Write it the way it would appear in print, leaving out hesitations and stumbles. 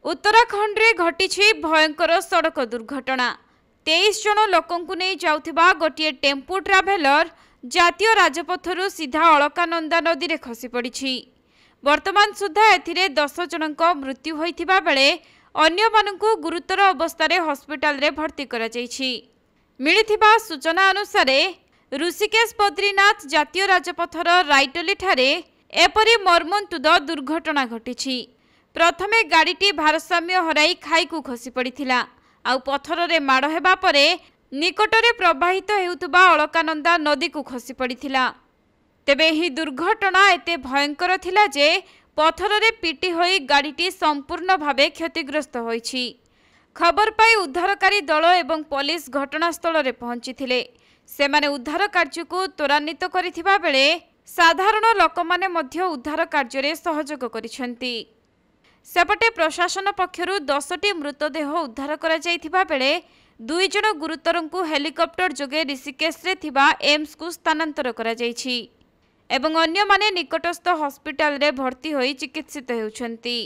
उत्तराखंड रे घटी भयंकर सड़क दुर्घटना 23 जन लोकंकु नहीं जाउथिबा गोटे टेम्पो ट्राभेलर जातीय राजपथरु सीधा अलकानंदा नदी रे खसी पड़ी। वर्तमान सुधा एथिरे 10 जनक मृत्यु होइथिबा बेले अन्य मानकु गुरुतर अवस्था रे हॉस्पिटल रे भर्ती करा जायछि। मिलिथिबा सूचना अनुसार ऋषिकेश बद्रीनाथ जातीय राजपथर राइटली ठारे एपरि मर्मन्तुद दुर्घटना घटिछि। प्रथमे गाड़ीटी भारसाम्य हराई खाई को खसी पड़िथिला आउ पथर रे माड़ हेबा परे निकटरे प्रवाहित हेउतबा अलकानंदा नदी को खसी पड़िथिला। तेबे ही दुर्घटना एते भयंकर थिला जे पथर रे पिटी होई गाड़ीटी संपूर्ण भावे क्षतिग्रस्त होईछि। खबर पाई उद्धारकारी दल एवं पुलिस घटनास्थल रे पहुंचीथिले। सेमाने उद्धार कार्य को त्वरान्वित करिथिबा बेले साधारण लोकमाने मध्य उद्धार कार्य रे सहयोग करिसेंती। सेपटे प्रशासन पक्षरु 10टी मृतदेह उद्धार करा जायथिबा बेले 2 जन गुरुतरंकु हेलिकॉप्टर जोगे ऋषिकेश रे थिबा एम्स को स्थानांतर करा जायछि एवं अन्य माने निकटस्थ हॉस्पिटल रे भर्ती होई चिकित्सित हेउछंती।